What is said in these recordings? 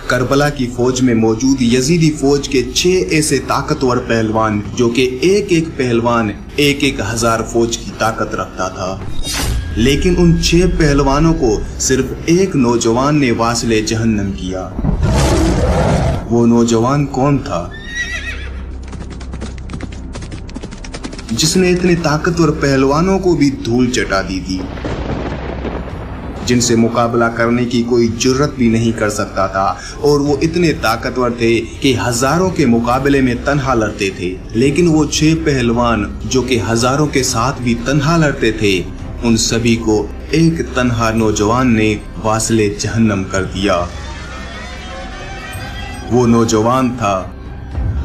کربلا کی فوج میں موجود یزیدی فوج کے 6 ایسے طاقتور پہلوان جو کہ ایک ایک پہلوان 1,000 فوج کی طاقت رکھتا تھا، لیکن ان 6 پہلوانوں کو صرف ایک نوجوان نے واصل جہنم کیا۔ وہ نوجوان کون تھا؟ جس نے اتنے طاقتور پہلوانوں کو بھی دھول چٹا دی تھی، جن سے مقابلہ کرنے کی کوئی جرت بھی نہیں کر سکتا تھا، اور وہ اتنے طاقتور تھے کہ ہزاروں کے مقابلے میں تنہا لڑتے تھے، لیکن وہ 6 پہلوان جو کہ ہزاروں کے ساتھ بھی تنہا لڑتے تھے، ان سبھی کو ایک تنہا نوجوان نے واصل جہنم کر دیا۔ وہ نوجوان تھا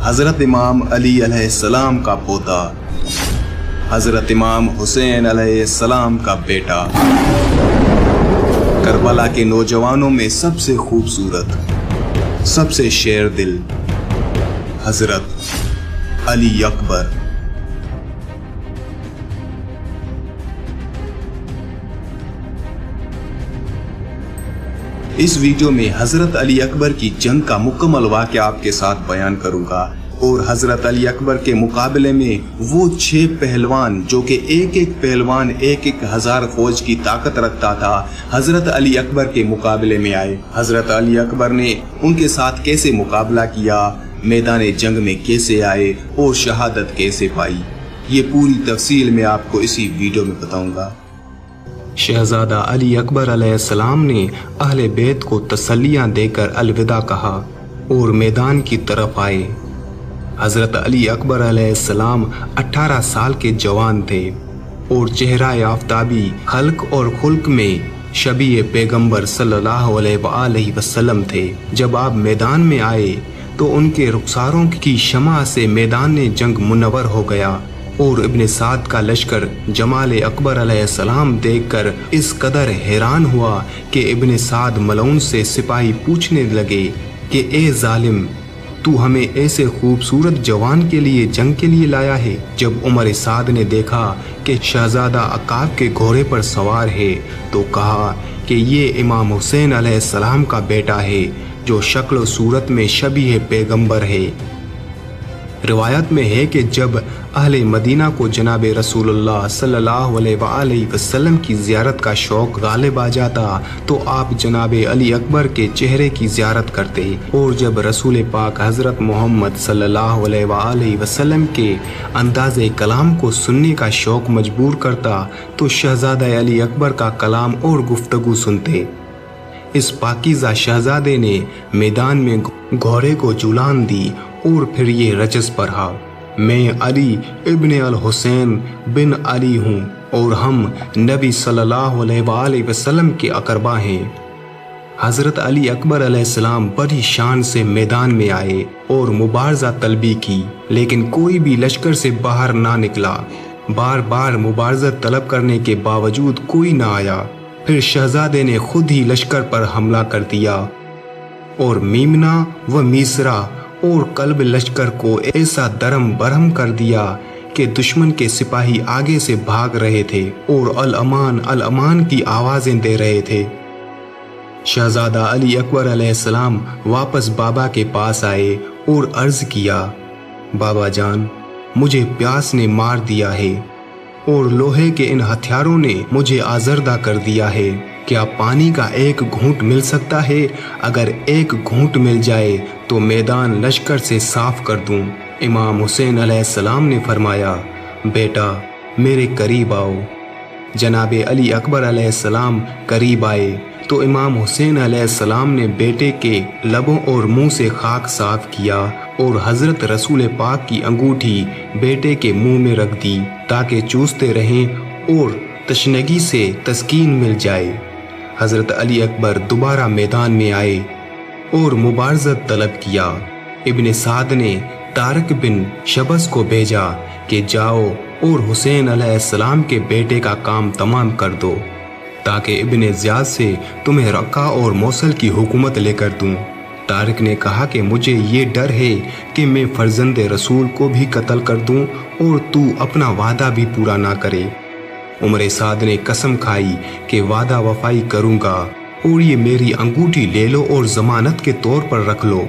حضرت امام علی علیہ السلام کا پوتا، حضرت امام حسین علیہ السلام کا بیٹا۔ کربلا کے نوجوانوں میں سب سے خوبصورت، سب سے شیر دل حضرت علی اکبر۔ اس ویڈیو میں حضرت علی اکبر کی جنگ کا مکمل واقعہ آپ کے ساتھ بیان کروں گا، اور حضرت علی اکبر کے مقابلے میں وہ 6 پہلوان جو کہ ایک ایک پہلوان 1,000 فوج کی طاقت رکھتا تھا، حضرت علی اکبر کے مقابلے میں آئے۔ حضرت علی اکبر نے ان کے ساتھ کیسے مقابلہ کیا، میدان جنگ میں کیسے آئے اور شہادت کیسے پائی، یہ پوری تفصیل میں آپ کو اسی ویڈیو میں بتاؤں گا۔ شہزادہ علی اکبر علیہ السلام نے اہل بیت کو تسلیاں دے کر الوداع کہا اور میدان کی طرف آئے۔ حضرت علی اکبر علیہ السلام 18 سال کے جوان تھے اور چہرہ آفتابی خلق اور خلق میں شبیہ پیغمبر صلی اللہ علیہ وآلہ وسلم تھے۔ جب آپ میدان میں آئے تو ان کے رخساروں کی شمع سے میدان جنگ منور ہو گیا، اور ابن سعد کا لشکر جمال اکبر علیہ السلام دیکھ کر اس قدر حیران ہوا کہ ابن سعد ملعون سے سپاہی پوچھنے لگے کہ اے ظالم، تو ہمیں ایسے خوبصورت جوان کے لیے جنگ کے لیے لایا ہے؟ جب عمر سعد نے دیکھا کہ شہزادہ عقاب کے گھوڑے پر سوار ہے تو کہا کہ یہ امام حسین علیہ السلام کا بیٹا ہے جو شکل و صورت میں شبیہ پیغمبر ہے۔ روایت میں ہے کہ جب اہل مدینہ کو جناب رسول اللہ صلی اللہ علیہ وآلہ وسلم کی زیارت کا شوق غالب آ جاتا تو آپ جناب علی اکبر کے چہرے کی زیارت کرتے، اور جب رسول پاک حضرت محمد صلی اللہ علیہ وآلہ وسلم کے انداز کلام کو سننے کا شوق مجبور کرتا تو شہزادہ علی اکبر کا کلام اور گفتگو سنتے۔ اس پاکیزہ شہزادے نے میدان میں گھوڑے کو جولان دی اور پھر یہ رجز پڑھا، میں علی ابن الحسین بن علی ہوں اور ہم نبی صلی اللہ علیہ وآلہ وسلم کے اقربا ہیں۔ حضرت علی اکبر علیہ السلام بڑی شان سے میدان میں آئے اور مبارزہ طلبی کی، لیکن کوئی بھی لشکر سے باہر نہ نکلا۔ بار بار مبارزہ طلب کرنے کے باوجود کوئی نہ آیا۔ پھر شہزادے نے خود ہی لشکر پر حملہ کر دیا اور میمنا و میسرا اور قلب لشکر کو ایسا درم برہم کر دیا کہ دشمن کے سپاہی آگے سے بھاگ رہے تھے اور الامان الامان کی آوازیں دے رہے تھے۔ شہزادہ علی اکبر علیہ السلام واپس بابا کے پاس آئے اور عرض کیا، بابا جان، مجھے پیاس نے مار دیا ہے اور لوہے کے ان ہتھیاروں نے مجھے آزردہ کر دیا ہے، کیا پانی کا ایک گھونٹ مل سکتا ہے؟ اگر ایک گھونٹ مل جائے تو میدان لشکر سے صاف کر دوں۔ امام حسین علیہ السلام نے فرمایا، بیٹا میرے قریب آؤ۔ جناب علی اکبر علیہ السلام قریب آئے تو امام حسین علیہ السلام نے بیٹے کے لبوں اور منہ سے خاک صاف کیا اور حضرت رسول پاک کی انگوٹھی بیٹے کے منہ میں رکھ دی تاکہ چوستے رہیں اور تشنگی سے تسکین مل جائے۔ حضرت علی اکبر دوبارہ میدان میں آئے اور مبارزت طلب کیا۔ ابن سعد نے طارق بن شبس کو بھیجا کہ جاؤ اور حسین علیہ السلام کے بیٹے کا کام تمام کر دو تاکہ ابن زیاد سے تمہیں رقہ اور موصل کی حکومت لے کر دوں۔ طارق نے کہا کہ مجھے یہ ڈر ہے کہ میں فرزند رسول کو بھی قتل کر دوں اور تو اپنا وعدہ بھی پورا نہ کرے۔ عمر سعد نے قسم کھائی کہ وعدہ وفائی کروں گا और ये मेरी अंगूठी ले लो और जमानत के तौर पर रख लो।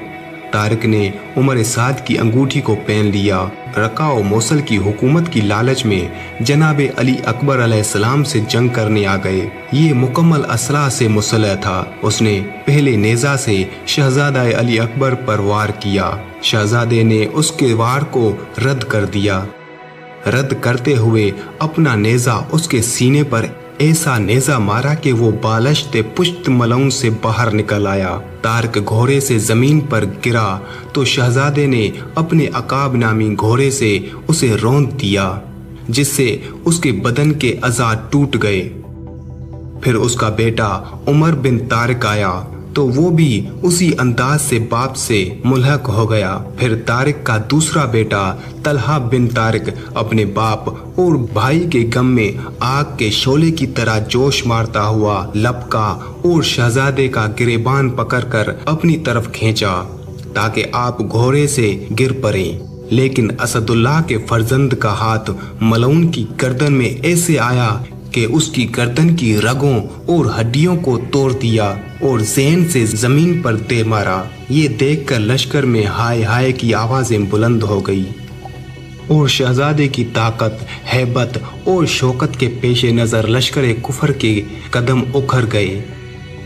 तारिक ने उमर साद की अंगूठी को पहन लिया। रका और मौसल की हुकूमत की लालच में जनाब अली अकबर अलैहिस्सलाम से जंग करने आ गए। ये मुकम्मल असलाह से मुसल्लह था। उसने पहले नेज़ा से शहजादा अली अकबर पर वार किया। शहजादे ने उसके वार को रद्द कर दिया। रद्द करते हुए अपना नेज़ा उसके सीने पर ऐसा नेज़ा मारा कि वो बालश्ते पुश्त मलऊं से बाहर निकल आया। तारिक घोड़े से जमीन पर गिरा तो शहजादे ने अपने अकाब नामी घोड़े से उसे रौंद दिया, जिससे उसके बदन के अज़ा टूट गए। फिर उसका बेटा उमर बिन तारिक आया तो वो भी उसी अंदाज से बाप से मुल्हक हो गया। फिर तारिक का दूसरा बेटा तलहा बिन तारिक अपने बाप और भाई के गम में आग के शोले की तरह जोश मारता हुआ लपका और शहजादे का गिरेबान पकड़कर अपनी तरफ खींचा ताकि आप घोड़े से गिर पड़े। लेकिन असदुल्लाह के फर्जंद का हाथ मलऊन की गर्दन में ऐसे आया कि उसकी गर्दन की रगों और हड्डियों को तोड़ दिया और ज़हन से जमीन पर दे मारा। ये देखकर लश्कर में हाय हाय की आवाजें बुलंद हो गई और शहजादे की ताकत, हैबत और शौकत के पेश नज़र लश्कर कुफर के कदम उखड़ गए।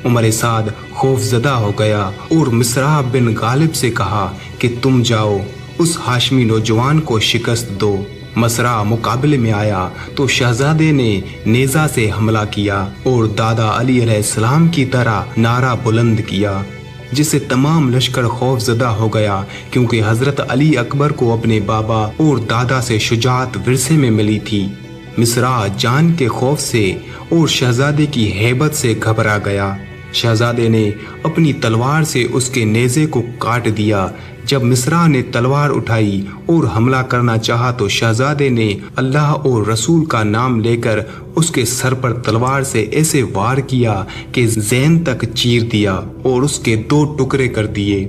उमर साद खौफजदा हो गया और मिसरा बिन गालिब से कहा कि तुम जाओ उस हाशमी नौजवान को शिकस्त दो। मसरा मुकाबले में आया तो शहजादे ने नेज़ा से हमला किया और दादा अली अलैहिस्सलाम की तरह नारा बुलंद किया, जिससे तमाम लश्कर खौफजदा हो गया, क्योंकि हजरत अली अकबर को अपने बाबा और दादा से शुजाअत विरसे में मिली थी। मिसरा जान के खौफ से और शहजादे की हैबत से घबरा गया। शहजादे ने अपनी तलवार से उसके नेज़े को काट दिया। जब मिसरा ने तलवार उठाई और हमला करना चाहा तो शहजादे ने अल्लाह और रसूल का नाम लेकर उसके सर पर तलवार से ऐसे वार किया कि ज़हन तक चीर दिया और उसके 2 टुकड़े कर दिए।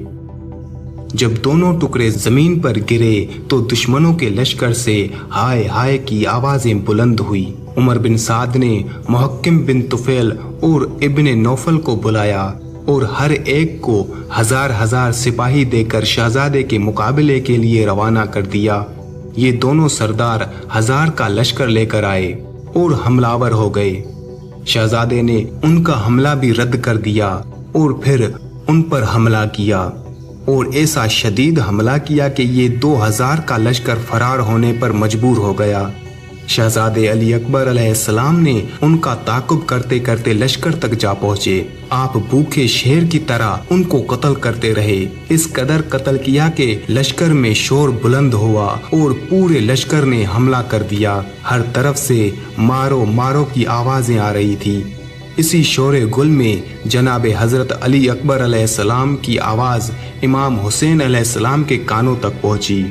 जब दोनों टुकड़े जमीन पर गिरे तो दुश्मनों के लश्कर से हाय हाय की आवाजें बुलंद हुई। उमर बिन साद ने मुहक्किम बिन तुफैल और इब्ने नौफल को बुलाया और हर एक को 1000 सिपाही देकर शहजादे के मुकाबले के लिए रवाना कर दिया। ये दोनों सरदार 1000 का लश्कर लेकर आए और हमलावर हो गए। शहजादे ने उनका हमला भी रद्द कर दिया और फिर उन पर हमला किया और ऐसा शदीद हमला किया कि ये 2000 का लश्कर फरार होने पर मजबूर हो गया। शहजादे अली अकबर अलैहिस्सलाम ने उनका ताकुब करते करते लश्कर तक जा पहुँचे। आप भूखे शेर की तरह उनको कत्ल करते रहे। इस कदर कत्ल किया कि लश्कर में शोर बुलंद हुआ और पूरे लश्कर ने हमला कर दिया। हर तरफ से मारो मारो की आवाजें आ रही थी। इसी शोरे गुल में जनाब हजरत अली अकबर अलैहिस्सलाम की आवाज़ इमाम हुसैन अलैहिस्सलाम के कानों तक पहुंची।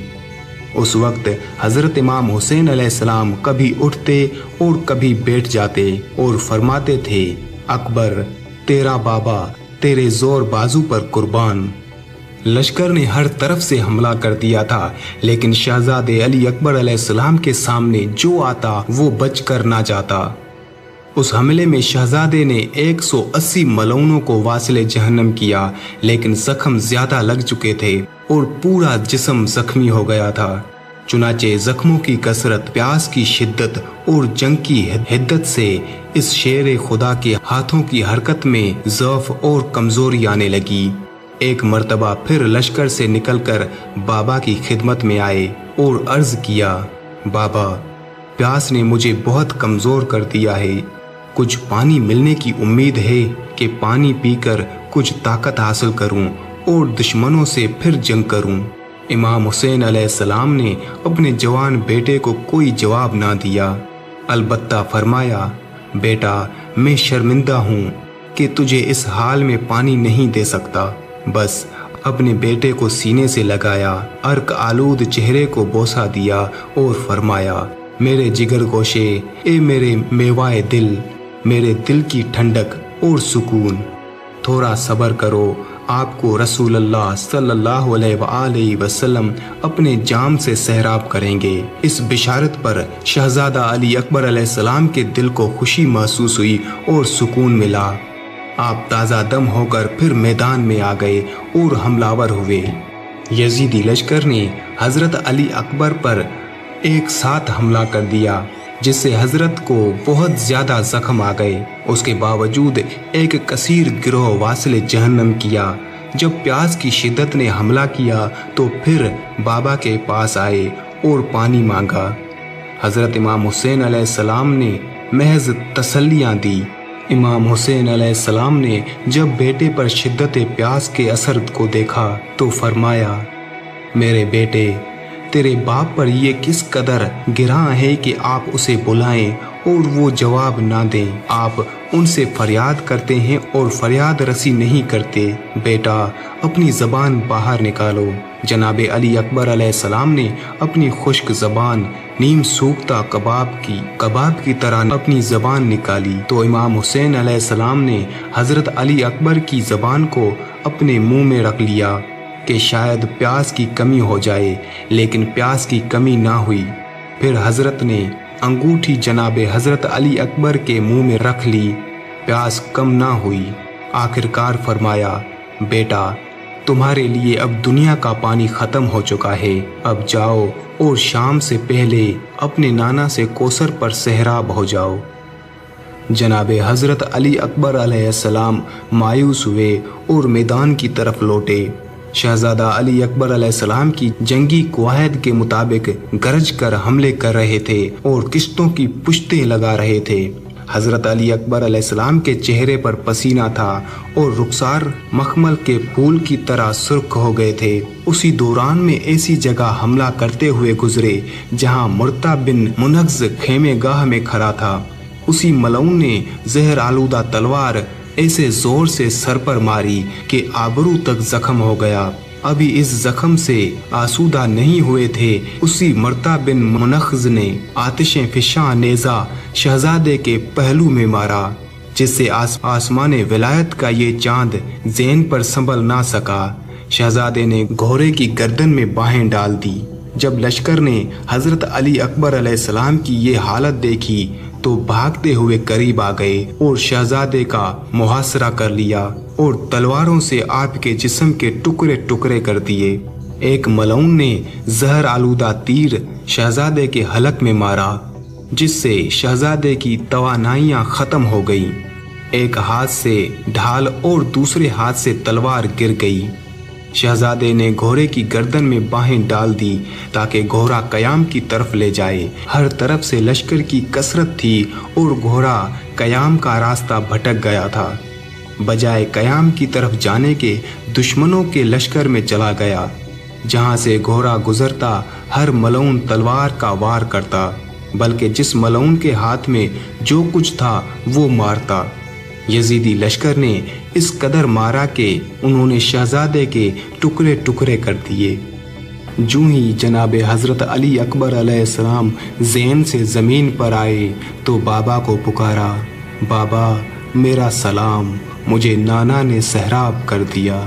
उस वक्त हजरत इमाम हुसैन अलैहिस्सलाम कभी उठते और कभी बैठ जाते और फरमाते थे, अकबर तेरा बाबा तेरे जोर बाजू पर कुर्बान। लश्कर ने हर तरफ से हमला कर दिया था, लेकिन शहजादे अली अकबर अलैहिस्सलाम के सामने जो आता वो बच कर ना जाता। उस हमले में शहजादे ने 180 मलऊनों को वासिले जहन्नम किया, लेकिन जख्म ज्यादा लग चुके थे और पूरा जिस्म जख्मी हो गया था। चुनाचे जख्मों की कसरत, प्यास की शिद्दत और जंग की हिद्दत से इस शेर खुदा के हाथों की हरकत में ज़ौफ और कमजोरी आने लगी। एक मर्तबा फिर लश्कर से निकलकर बाबा की खिदमत में आए और अर्ज किया, बाबा प्यास ने मुझे बहुत कमजोर कर दिया है, कुछ पानी मिलने की उम्मीद है कि पानी पीकर कुछ ताकत हासिल करूं और दुश्मनों से फिर जंग करूं। इमाम हुसैन अलैहिस्सलाम ने अपने जवान बेटे को कोई जवाब ना दिया, अलबत्ता फरमाया, बेटा मैं शर्मिंदा हूँ कि तुझे इस हाल में पानी नहीं दे सकता। बस अपने बेटे को सीने से लगाया, अर्क आलूद चेहरे को बोसा दिया और फरमाया, मेरे जिगर गोशे, ए मेरे मेवाए दिल, मेरे दिल की ठंडक और सुकून, थोड़ा सब्र करो, आपको रसूलुल्लाह सल्लल्लाहु अलैहि वसल्लम अपने जाम से सहराब करेंगे। इस बिशारत पर शहजादा अली अकबर अलैहिस्सलाम के दिल को खुशी महसूस हुई और सुकून मिला। आप ताज़ा दम होकर फिर मैदान में आ गए और हमलावर हुए। यजीदी लश्कर ने हज़रत अली अकबर पर एक साथ हमला कर दिया, जिससे हज़रत को बहुत ज़्यादा ज़ख्म आ गए। उसके बावजूद एक कसीर गिरोह वासिल जहन्नम किया। जब प्यास की शिद्दत ने हमला किया तो फिर बाबा के पास आए और पानी मांगा। हज़रत इमाम हुसैन अलैहिस्सलाम ने महज तसल्लियाँ दी। इमाम हुसैन अलैहिस्सलाम ने जब बेटे पर शिद्दत प्यास के असर को देखा तो फरमाया, मेरे बेटे, तेरे बाप पर ये किस कदर गिरा है कि आप उसे बुलाएं और वो जवाब ना दें। आप उनसे फरियाद करते हैं और फरियाद रसी नहीं करते। बेटा, अपनी ज़बान बाहर निकालो। जनाब अली अकबर अलैहिस्सलाम ने अपनी खुश्क ज़बान नीम सूखता कबाब की तरह अपनी ज़बान निकाली तो इमाम हुसैन अलैहिस्सलाम ने हज़रत अली अकबर की ज़बान को अपने मुंह में रख लिया कि शायद प्यास की कमी हो जाए, लेकिन प्यास की कमी ना हुई। फिर हज़रत ने अंगूठी जनाब हज़रत अली अकबर के मुंह में रख ली, प्यास कम ना हुई। आखिरकार फरमाया, बेटा, तुम्हारे लिए अब दुनिया का पानी ख़त्म हो चुका है। अब जाओ और शाम से पहले अपने नाना से कोसर पर सहराब हो जाओ। जनाब हज़रत अली अकबर अलैहिस्सलाम मायूस हुए और मैदान की तरफ लौटे। शहजादा अली अकबर अलैहिस्सलाम की जंगी कवायद के मुताबिक गरज कर हमले कर रहे थे और किश्तों की पुश्तें लगा रहे थे। हज़रत अली अकबर अलैहिस्सलाम के चेहरे पर पसीना था और रुखसार मखमल के फूल की तरह सुर्ख हो गए थे। उसी दौरान में ऐसी जगह हमला करते हुए गुजरे जहां मुर्ता बिन मुनग्ज़ खेमे गाह में खड़ा था। उसी मलऊन ने जहर आलूदा तलवार ऐसे जोर से सर पर मारी कि आबरू तक जख्म हो गया। अभी इस जख्म से आसूदा नहीं हुए थे, उसी मुर्ता बिन मुनग्ज़ ने आतिशें फिशां नेज़ा शहजादे के पहलू में मारा, जिससे आसमान विलायत का ये चांद ज़ैन पर संभल ना सका। शहजादे ने घोड़े की गर्दन में बाहें डाल दी। जब लश्कर ने हज़रत अली अकबर अलैहिस्सलाम की ये हालत देखी तो भागते हुए करीब आ गए और शहजादे का मुहासरा कर लिया और तलवारों से आपके जिस्म के टुकड़े टुकड़े कर दिए। एक मलऊन ने जहर आलूदा तीर शहजादे के हलक में मारा, जिससे शहजादे की तवानाइयां खत्म हो गईं। एक हाथ से ढाल और दूसरे हाथ से तलवार गिर गई। शहजादे ने घोड़े की गर्दन में बाहें डाल दी ताकि घोड़ा कयाम की तरफ ले जाए। हर तरफ से लश्कर की कसरत थी और घोड़ा कयाम का रास्ता भटक गया था। बजाय कयाम की तरफ जाने के दुश्मनों के लश्कर में चला गया। जहां से घोड़ा गुजरता हर मलऊन तलवार का वार करता, बल्कि जिस मलऊन के हाथ में जो कुछ था वो मारता। यजीदी लश्कर ने इस कदर मारा कि उन्होंने शहजादे के टुकड़े टुकड़े कर दिए। जूं ही जनाब हज़रत अली अकबर अलैहिस्सलाम ज़ैन से ज़मीन पर आए तो बाबा को पुकारा, बाबा मेरा सलाम, मुझे नाना ने सहराब कर दिया।